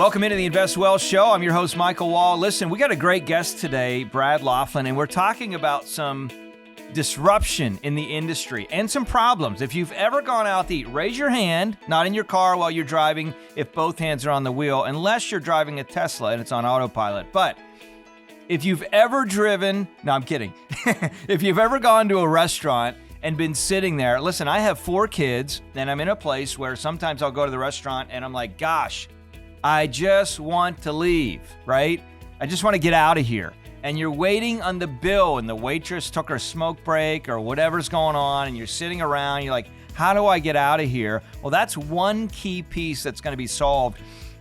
Welcome into the Invest Well Show. I'm your host, Michael Wall. Listen, we got a great guest today, Brad Laughlin, and we're talking about some disruption in the industry and some problems. If you've ever gone out to eat, raise your hand, not in your car while you're driving, if both hands are on the wheel, unless you're driving a Tesla and it's on autopilot. But if you've ever driven, no, I'm kidding. If you've ever gone to a restaurant and been sitting there, listen, I have 4 kids, and I'm in a place where sometimes I'll go to the restaurant and I'm like, gosh, I just want to leave, right? I just want to get out of here. And you're waiting on the bill, and the waitress took her smoke break or whatever's going on, and you're sitting around, you're like, how do I get out of here? Well, that's one key piece that's going to be solved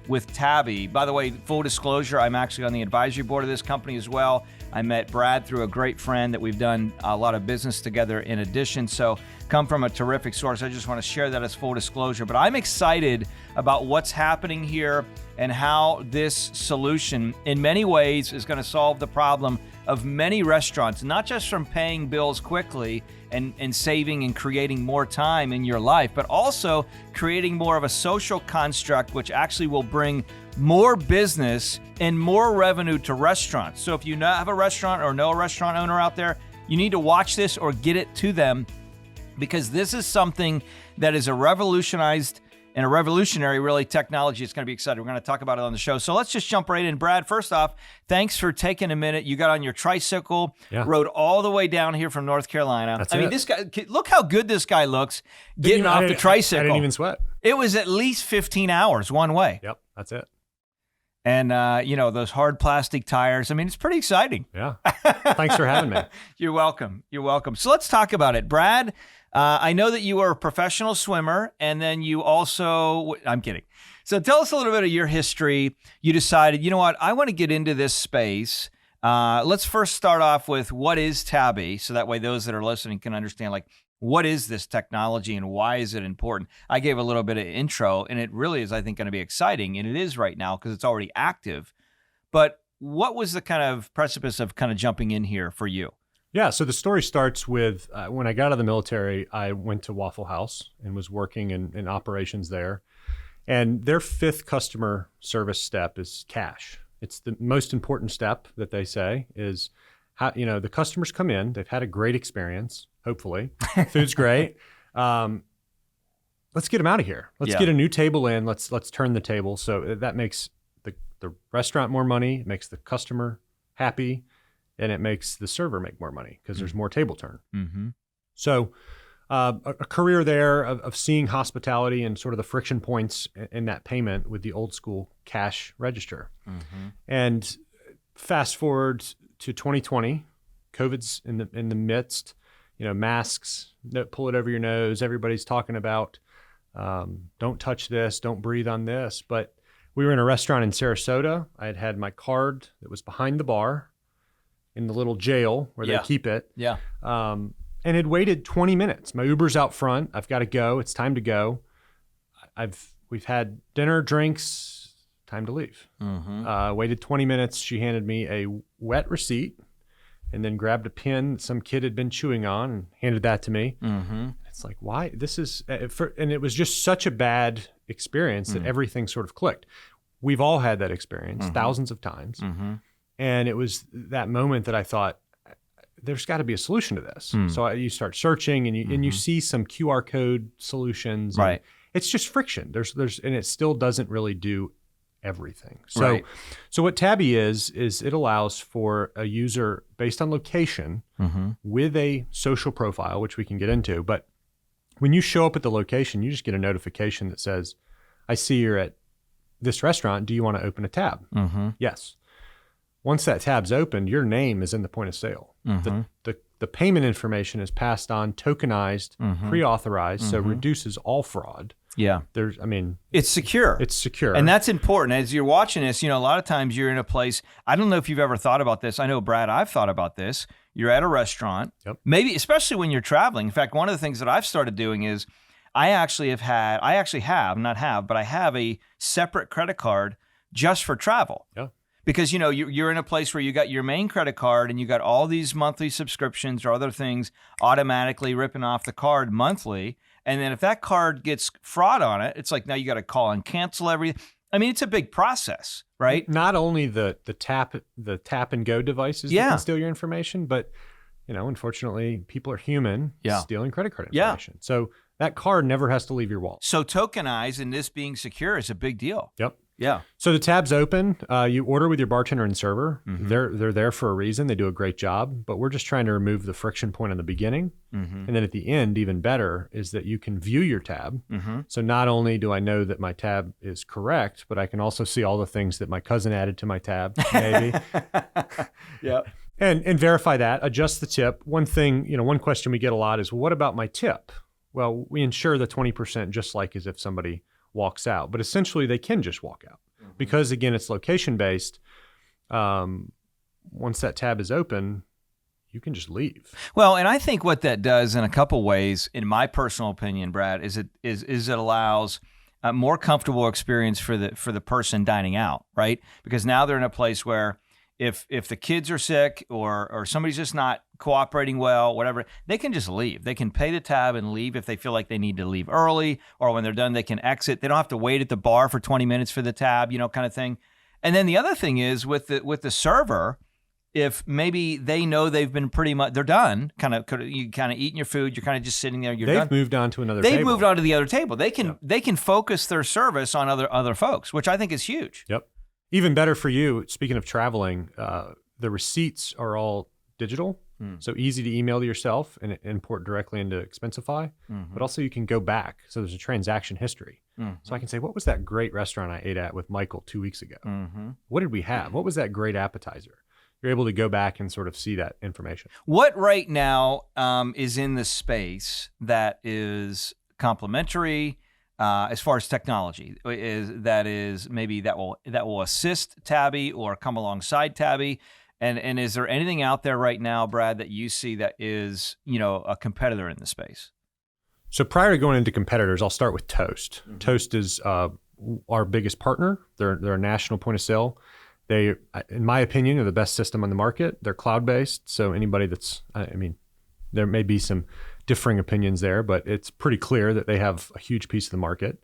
with Tabbi. By the way, full disclosure, I'm actually on the advisory board of this company as well. I met Brad through a great friend that we've done a lot of business together in addition. So come from a terrific source. I just want to share that as full disclosure. But I'm excited about what's happening here and how this solution in many ways is going to solve the problem of many restaurants, not just from paying bills quickly and saving and creating more time in your life, but also creating more of a social construct, which actually will bring more business and more revenue to restaurants. So if you have a restaurant or know a restaurant owner out there, you need to watch this or get it to them, because this is something that is a revolutionized and a revolutionary, really, technology. It's going to be exciting. We're going to talk about it on the show. So let's just jump right in. Brad, first off, thanks for taking a minute. You got on your tricycle, rode all the way down here from North Carolina. I mean, this guy, look how good this guy looks getting off the tricycle. I didn't even sweat. It was at least 15 hours one way. Yep, that's it. And, those hard plastic tires. I mean, it's pretty exciting. Yeah. Thanks for having me. You're welcome. You're welcome. So let's talk about it. Brad, I know that you are a professional swimmer, and then you also, I'm kidding. So tell us a little bit of your history. You decided, you know what, I want to get into this space. Let's first start off with what is Tabbi, so that way those that are listening can understand, like, what is this technology and why is it important? I gave a little bit of intro, and it really is, I think, going to be exciting, and it is right now because it's already active. But what was the kind of precipice of kind of jumping in here for you? Yeah, so the story starts with when I got out of the military, I went to Waffle House and was working in operations there. And their 5th customer service step is cash. It's the most important step that they say is, how, the customers come in, they've had a great experience, hopefully. Food's great. Let's get them out of here. Let's get a new table in. Let's turn the table. So that makes the restaurant more money. It makes the customer happy. And it makes the server make more money because there's more table turn. Mm-hmm. So a career there of seeing hospitality and sort of the friction points in that payment with the old school cash register. Mm-hmm. And fast forward to 2020, COVID's in the midst, masks, pull it over your nose. Everybody's talking about don't touch this, don't breathe on this. But we were in a restaurant in Sarasota. I had my card that was behind the bar in the little jail where they keep it. Yeah. And had waited 20 minutes. My Uber's out front. I've got to go. It's time to go. We've had dinner, drinks, time to leave. Mm-hmm. Waited 20 minutes. She handed me a wet receipt and then grabbed a pen some kid had been chewing on and handed that to me. Mm-hmm. It's like, why? This is, and it was just such a bad experience that everything sort of clicked. We've all had that experience thousands of times. Mm-hmm. And it was that moment that I thought, there's got to be a solution to this. So you start searching and you see some QR code solutions. Right. It's just friction. There's and it still doesn't really do everything. So so what Tabbi is it allows for a user based on location with a social profile, which we can get into. But when you show up at the location, you just get a notification that says, I see you're at this restaurant. Do you want to open a tab? Yes. Once that tab's opened, your name is in the point of sale. The payment information is passed on, tokenized, preauthorized, so reduces all fraud. Yeah. It's secure. It's secure. And that's important. As you're watching this, a lot of times you're in a place, I don't know if you've ever thought about this. I know, Brad, I've thought about this. You're at a restaurant, maybe, especially when you're traveling. In fact, one of the things that I've started doing is I have a separate credit card just for travel. Yeah. Because, you're in a place where you got your main credit card and you got all these monthly subscriptions or other things automatically ripping off the card monthly. And then if that card gets fraud on it, it's like now you got to call and cancel everything. I mean, it's a big process, right? Not only the tap and go devices that can steal your information, but unfortunately, people are human stealing credit card information. So that card never has to leave your wallet. So tokenized and this being secure is a big deal. Yep. Yeah. So the tab's open. You order with your bartender and server. They're there for a reason. They do a great job, but we're just trying to remove the friction point in the beginning. And then at the end, even better, is that you can view your tab. So not only do I know that my tab is correct, but I can also see all the things that my cousin added to my tab, maybe. Yeah. And verify that, adjust the tip. One thing, one question we get a lot is, well, what about my tip? Well, we insure the 20% just like as if somebody walks out, but essentially they can just walk out because again, it's location based. Once that tab is open, you can just leave. Well, and I think what that does in a couple ways, in my personal opinion, Brad, is it allows a more comfortable experience for the person dining out, right? Because now they're in a place where if the kids are sick or somebody's just not cooperating well, whatever, they can just leave. They can pay the tab and leave if they feel like they need to leave early, or when they're done, they can exit. They don't have to wait at the bar for 20 minutes for the tab, kind of thing. And then the other thing is with the server, if maybe they know they've been they're done, you kind of eating your food, you're kind of just sitting there, They've moved on to another table. They've moved on to the other table. They can focus their service on other folks, which I think is huge. Yep. Even better for you, speaking of traveling, the receipts are all digital. So easy to email to yourself and import directly into Expensify, but also you can go back. So there's a transaction history. So I can say, what was that great restaurant I ate at with Michael 2 weeks ago? What did we have? What was that great appetizer? You're able to go back and sort of see that information. What right now is in the space that is complementary as far as technology is maybe that will assist Tabbi or come alongside Tabbi? And is there anything out there right now, Brad, that you see that is, a competitor in the space? So prior to going into competitors, I'll start with Toast. Toast is our biggest partner. They're a national point of sale. They, in my opinion, are the best system on the market. They're cloud-based, so anybody there may be some differing opinions there, but it's pretty clear that they have a huge piece of the market.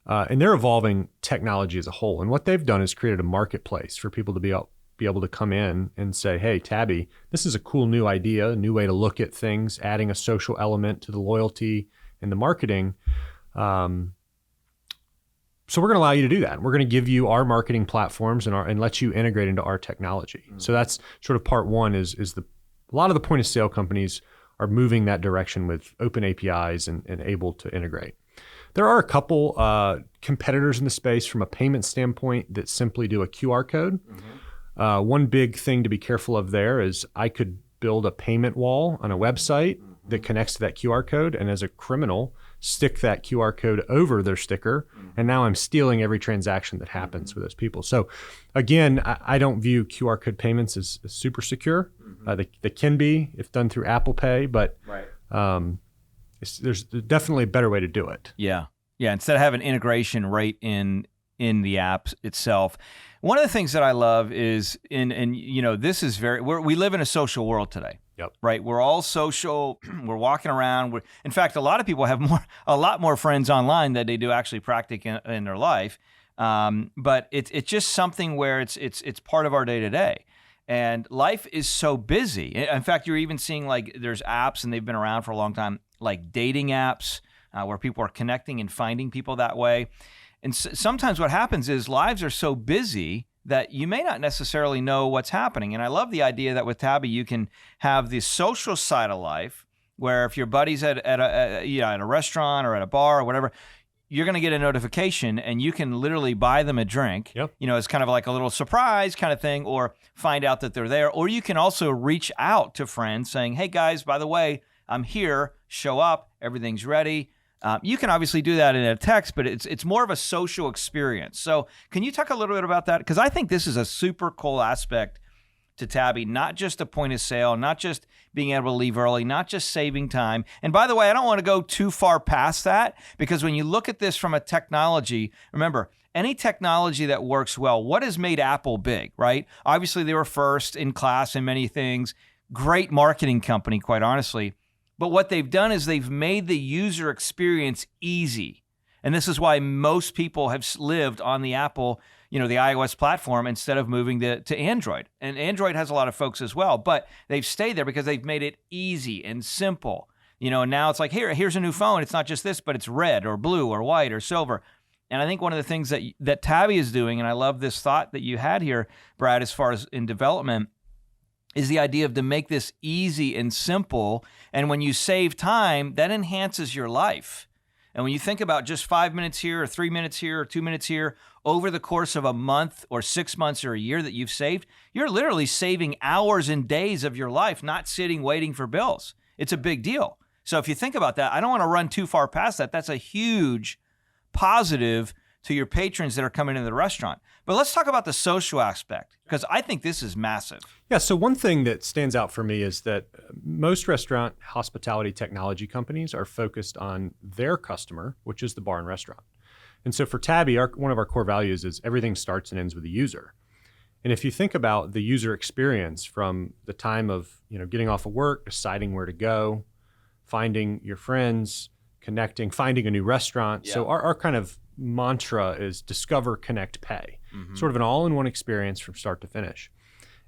And they're evolving technology as a whole. And what they've done is created a marketplace for people to be able to come in and say, hey, Tabbi, this is a cool new idea, a new way to look at things, adding a social element to the loyalty and the marketing. So we're going to allow you to do that. We're going to give you our marketing platforms and let you integrate into our technology. So that's sort of part one is a lot of the point of sale companies are moving that direction with open APIs and able to integrate. There are a couple competitors in the space from a payment standpoint that simply do a QR code. One big thing to be careful of there is I could build a payment wall on a website that connects to that QR code, and as a criminal, stick that QR code over their sticker, and now I'm stealing every transaction that happens with those people. So again, I don't view QR code payments as super secure. They can be if done through Apple Pay, but there's definitely a better way to do it. Yeah. Instead of having integration right in the app itself. One of the things that I love is this is we live in a social world today. Yep. Right. We're all social. We're walking around. In fact, a lot of people have a lot more friends online than they do actually practice in their life. But it's just something where it's part of our day to day. And life is so busy. In fact, you're even seeing there's apps, and they've been around for a long time, like dating apps where people are connecting and finding people that way. And sometimes what happens is lives are so busy that you may not necessarily know what's happening. And I love the idea that with Tabbi, you can have the social side of life where if your buddy's at a restaurant or at a bar or whatever, you're going to get a notification and you can literally buy them a drink. Yep. It's kind of like a little surprise kind of thing, or find out that they're there. Or you can also reach out to friends saying, hey guys, by the way, I'm here, show up, everything's ready. You can obviously do that in a text, but it's more of a social experience. So can you talk a little bit about that? Because I think this is a super cool aspect to Tabbi, not just a point of sale, not just being able to leave early, not just saving time. And by the way, I don't want to go too far past that, because when you look at this from a technology, remember, any technology that works well, what has made Apple big, right? Obviously, they were first in class in many things. Great marketing company, quite honestly. But what they've done is they've made the user experience easy. And this is why most people have lived on the Apple, the iOS platform instead of moving to Android. And Android has a lot of folks as well, but they've stayed there because they've made it easy and simple. And now it's like, here's a new phone. It's not just this, but it's red or blue or white or silver. And I think one of the things that Tabbi is doing, and I love this thought that you had here, Brad, as far as in development, is the idea of to make this easy and simple. And when you save time, that enhances your life. And when you think about just 5 minutes here or 3 minutes here or 2 minutes here over the course of a month or 6 months or a year that you've saved, you're literally saving hours and days of your life, not sitting waiting for bills. It's a big deal. So if you think about that, I don't want to run too far past that. That's a huge positive to your patrons that are coming into the restaurant. But let's talk about the social aspect, because I think this is massive. Yeah, so one thing that stands out for me is that most restaurant hospitality technology companies are focused on their customer, which is the bar and restaurant. And so for Tabbi, one of our core values is everything starts and ends with the user. And if you think about the user experience from the time of getting off of work, deciding where to go, finding your friends, connecting, finding a new restaurant. Yeah. So our kind of mantra is discover, connect, pay. Mm-hmm. Sort of an all-in-one experience from start to finish.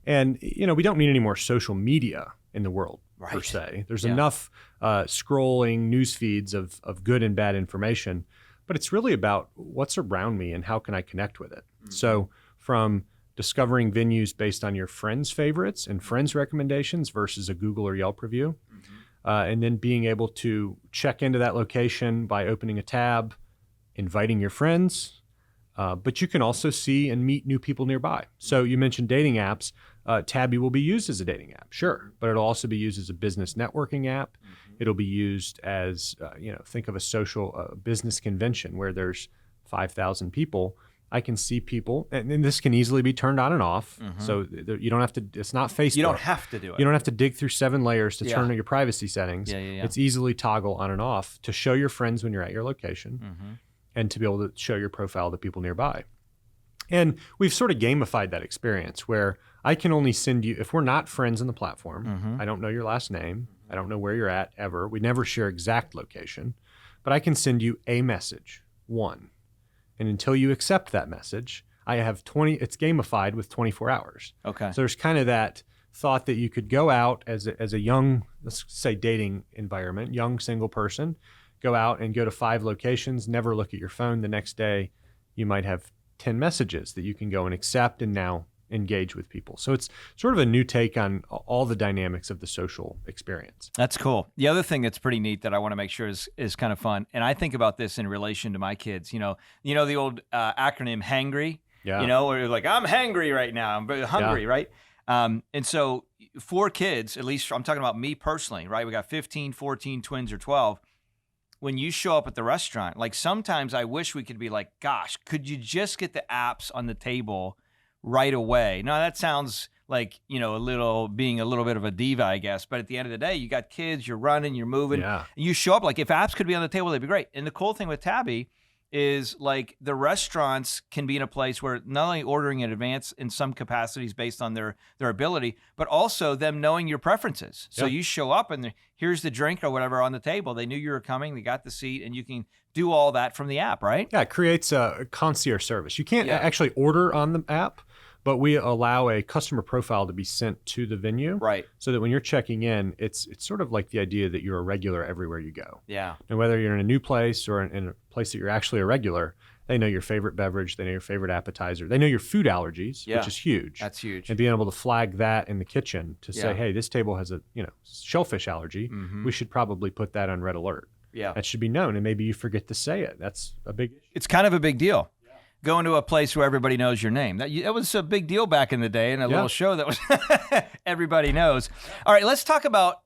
And, we don't need any more social media in the world, right, per se. There's enough scrolling news feeds of good and bad information, but it's really about what's around me and how can I connect with it. Mm-hmm. So from discovering venues based on your friends' favorites and friends' recommendations versus a Google or Yelp review, and then being able to check into that location by opening a tab, inviting your friends, but you can also see and meet new people nearby. So you mentioned dating apps. Tabbi will be used as a dating app, sure, but it'll also be used as a business networking app. Mm-hmm. It'll be used as, think of a social business convention where there's 5,000 people. I can see people, and this can easily be turned on and off. Mm-hmm. So you don't have to, it's not Facebook. You don't have to do it. You don't have to dig through 7 layers to turn on your privacy settings. Yeah. It's easily toggle on and off to show your friends when you're at your location, mm-hmm, and to be able to show your profile to people nearby. And we've sort of gamified that experience where I can only send you, if we're not friends on the platform, mm-hmm, I don't know your last name, I don't know where you're at ever, we never share exact location, but I can send you a message, one. And until you accept that message, I have it's gamified with 24 hours. Okay. So there's kind of that thought that you could go out as a young, let's say dating environment, young single person, go out and go to 5 locations, never look at your phone. The next day, you might have 10 messages that you can go and accept and now engage with people. So it's sort of a new take on all the dynamics of the social experience. That's cool. The other thing that's pretty neat that I want to make sure is kind of fun, and I think about this in relation to my kids. The old acronym HANGRY. Yeah. Where you're like, I'm hangry right now. I'm very hungry, right? And so for kids, at least I'm talking about me personally, right? We got 15, 14, twins, or 12. When you show up at the restaurant, like sometimes I wish we could be like, gosh, could you just get the apps on the table right away? Now that sounds like, being a little bit of a diva, I guess. But at the end of the day, you got kids, you're running, you're moving. Yeah. You show up, like if apps could be on the table, they'd be great. And the cool thing with Tabbi is like the restaurants can be in a place where not only ordering in advance in some capacities based on their ability, but also them knowing your preferences. So you show up and here's the drink or whatever on the table. They knew you were coming, they got the seat, and you can do all that from the app, right? Yeah, it creates a concierge service. You can't actually order on the app, but we allow a customer profile to be sent to the venue, right? So that when you're checking in, it's sort of like the idea that you're a regular everywhere you go. Yeah. And whether you're in a new place or in a place that you're actually a regular, they know your favorite beverage, they know your favorite appetizer, they know your food allergies, which is huge. That's huge. And being able to flag that in the kitchen to say, hey, this table has a shellfish allergy. Mm-hmm. We should probably put that on red alert. Yeah. That should be known, and maybe you forget to say it. That's a big issue. It's kind of a big deal. Going to a place where everybody knows your name. That was a big deal back in the day in a little show that was everybody knows. All right, let's talk about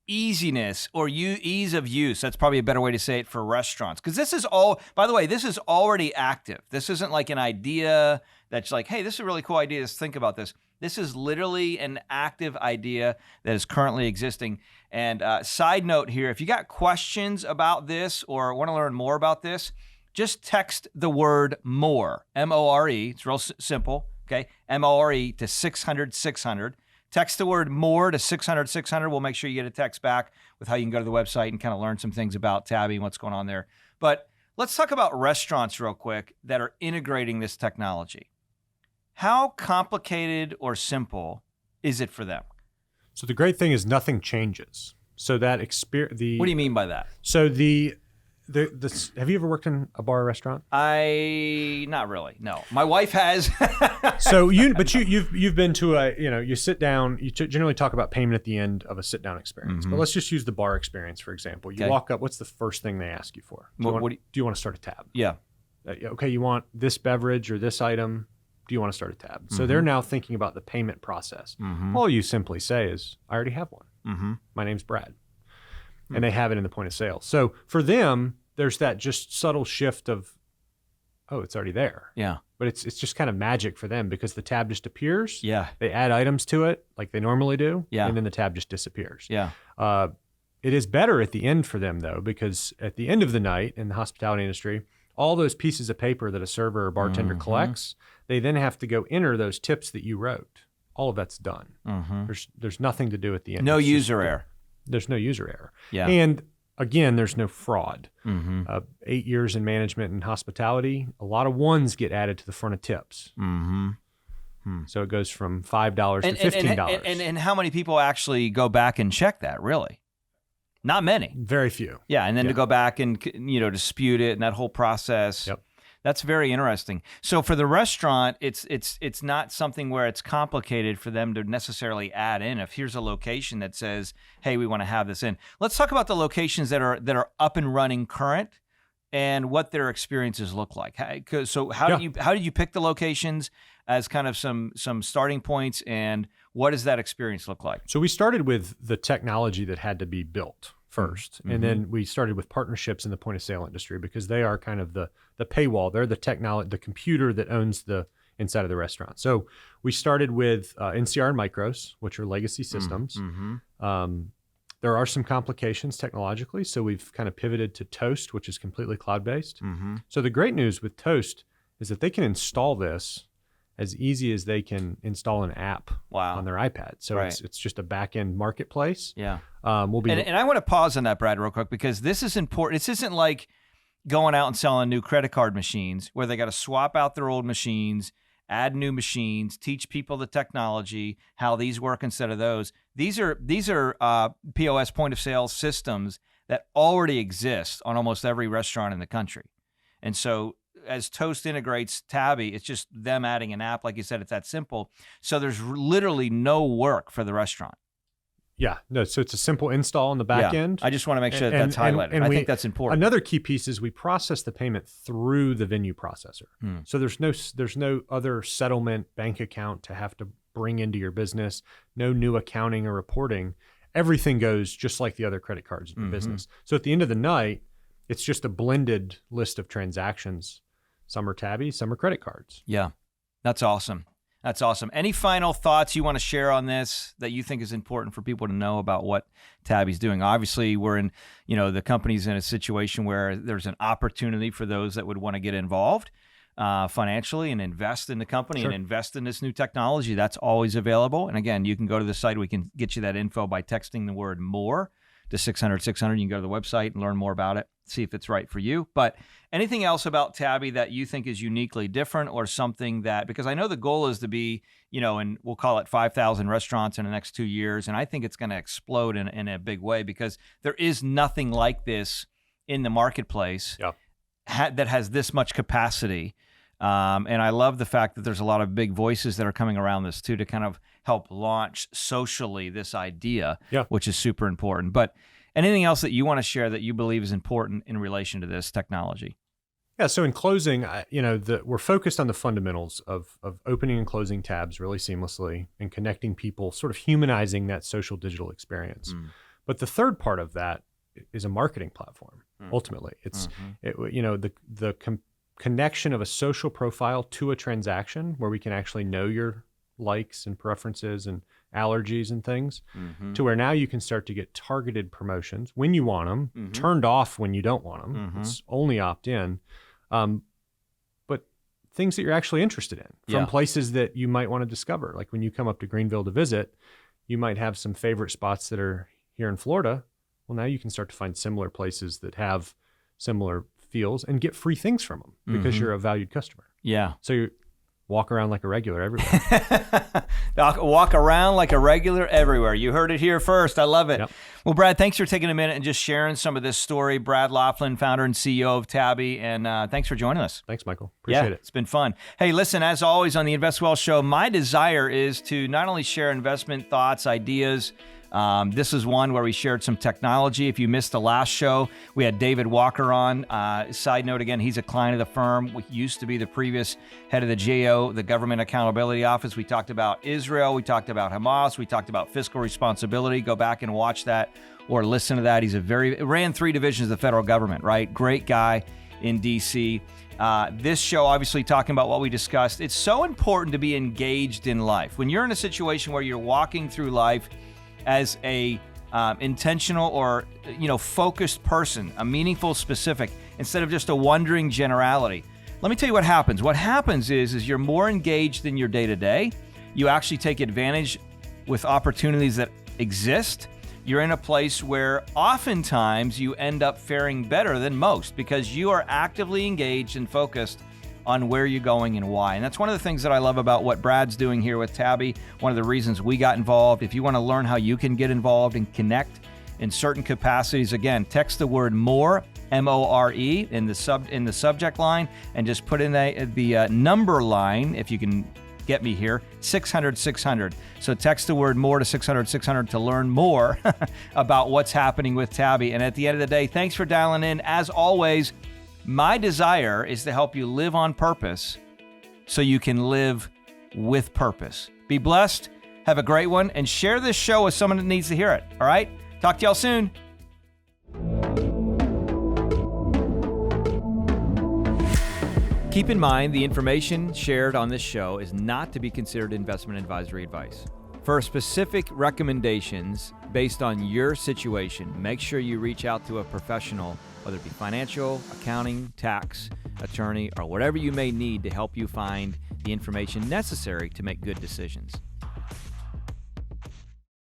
easiness or ease of use. That's probably a better way to say it for restaurants. Because this is all, by the way, this is already active. This isn't like an idea that's like, hey, this is a really cool idea. Let's think about this. This is literally an active idea that is currently existing. And side note here, if you got questions about this or want to learn more about this, just text the word MORE, M-O-R-E. It's real simple, okay? M-O-R-E to 600-600. Text the word MORE to 600-600. We'll make sure you get a text back with how you can go to the website and kind of learn some things about Tabbi and what's going on there. But Let's talk about restaurants real quick that are integrating this technology. How complicated or simple is it for them? So the great thing is nothing changes. So that What do you mean by that? So the have you ever worked in a bar or restaurant? Not really. No, my wife has. So you've been to you sit down. You generally talk about payment at the end of a sit down experience. But let's just use the bar experience for example. You walk up. What's the first thing they ask you for? Do you want to start a tab? Yeah. Okay. You want this beverage or this item? Do you want to start a tab? So they're now thinking about the payment process. All you simply say is, I already have one. My name's Brad. And they have it in the point of sale. So for them, there's that just subtle shift of, oh, it's already there. Yeah. But it's just kind of magic for them because the tab just appears. Yeah. They add items to it like they normally do. Yeah. And then the tab just disappears. Yeah. It is better at the end for them though, because at the end of the night in the hospitality industry, all those pieces of paper that a server or bartender collects, they then have to go enter those tips that you wrote. All of that's done. There's nothing to do at the end. No user error. There's no user error. Yeah. And again, there's no fraud. 8 years in management and hospitality, a lot of ones get added to the front of tips. So it goes from $5 to $15. And how many people actually go back and check that, really? Not many. Very few. Yeah, and then to go back and dispute it and that whole process. Yep. That's very interesting. So for the restaurant, it's not something where it's complicated for them to necessarily add in. If here's a location that says, "Hey, we want to have this in." Let's talk about the locations that are up and running current and what their experiences look like. So how did you pick the locations as kind of some starting points, and what does that experience look like? So we started with the technology that had to be built first. And then we started with partnerships in the point of sale industry because they are kind of the paywall. They're the technology, the computer that owns the inside of the restaurant. So we started with NCR and Micros, which are legacy systems. There are some complications technologically. So we've kind of pivoted to Toast, which is completely cloud-based. So the great news with Toast is that they can install this as easy as they can install an app on their iPad. So it's just a back-end marketplace. Yeah. And I want to pause on that, Brad, real quick, because this is important. This isn't like going out and selling new credit card machines where they got to swap out their old machines, add new machines, teach people the technology, how these work instead of those. These are POS point of sale systems that already exist on almost every restaurant in the country. And so as Toast integrates Tabbi, it's just them adding an app. Like you said, it's that simple. So there's literally no work for the restaurant. Yeah, no. So it's a simple install on the back end. I just want to make sure that's highlighted. I think that's important. Another key piece is we process the payment through the venue processor. So there's no other settlement bank account to have to bring into your business. No new accounting or reporting. Everything goes just like the other credit cards in your business. So at the end of the night, it's just a blended list of transactions. Some are Tabbi, some are credit cards. Yeah, that's awesome. That's awesome. Any final thoughts you want to share on this that you think is important for people to know about what Tabbi's doing? Obviously, we're in, the company's in a situation where there's an opportunity for those that would want to get involved financially and invest in the company and invest in this new technology. That's always available. And again, you can go to the site. We can get you that info by texting the word MORE to 600-600. You can go to the website and learn more about it, see if it's right for you. But anything else about Tabbi that you think is uniquely different or something that, because I know the goal is to be, and we'll call it 5,000 restaurants in the next 2 years. And I think it's going to explode in a big way because there is nothing like this in the marketplace that has this much capacity. And I love the fact that there's a lot of big voices that are coming around this too to kind of help launch socially this idea, which is super important. But anything else that you want to share that you believe is important in relation to this technology? Yeah. So in closing, we're focused on the fundamentals of opening and closing tabs really seamlessly and connecting people, sort of humanizing that social digital experience. But the third part of that is a marketing platform. Ultimately, it's the connection of a social profile to a transaction where we can actually know your likes and preferences and allergies and things to where now you can start to get targeted promotions when you want them, turned off when you don't want them. It's only opt in, but things that you're actually interested in from places that you might want to discover. Like when you come up to Greenville to visit, you might have some favorite spots that are here in Florida. Well, now you can start to find similar places that have similar feels and get free things from them because you're a valued customer. Yeah. So you walk around like a regular everywhere. Walk around like a regular everywhere. You heard it here first. I love it. Yep. Well, Brad, thanks for taking a minute and just sharing some of this story. Brad Laughlin, founder and CEO of Tabbi, and thanks for joining us. Thanks, Michael. Appreciate it. It's been fun. Hey, listen, as always on the Invest Well Show, my desire is to not only share investment thoughts, ideas. This is one where we shared some technology. If you missed the last show, we had David Walker on. Side note again, he's a client of the firm. We used to be the previous head of the GAO, the Government Accountability Office. We talked about Israel. We talked about Hamas. We talked about fiscal responsibility. Go back and watch that or listen to that. He's ran 3 divisions of the federal government, right? Great guy in D.C. This show, obviously talking about what we discussed. It's so important to be engaged in life. When you're in a situation where you're walking through life as a intentional or focused person, a meaningful specific, instead of just a wandering generality. Let me tell you what happens. What happens is you're more engaged in your day-to-day. You actually take advantage with opportunities that exist. You're in a place where oftentimes you end up faring better than most because you are actively engaged and focused on where you're going and why. And that's one of the things that I love about what Brad's doing here with Tabbi. One of the reasons we got involved. If you want to learn how you can get involved and connect in certain capacities, again, text the word MORE, M-O-R-E, in the subject line, and just put in the number line, if you can get me here, 600-600. So text the word MORE to 600-600 to learn more about what's happening with Tabbi. And at the end of the day, thanks for dialing in. As always, my desire is to help you live on purpose so you can live with purpose. Be blessed, have a great one, and share this show with someone that needs to hear it. All right? Talk to y'all soon. Keep in mind, the information shared on this show is not to be considered investment advisory advice. For specific recommendations based on your situation, make sure you reach out to a professional, whether it be financial, accounting, tax, attorney, or whatever you may need to help you find the information necessary to make good decisions.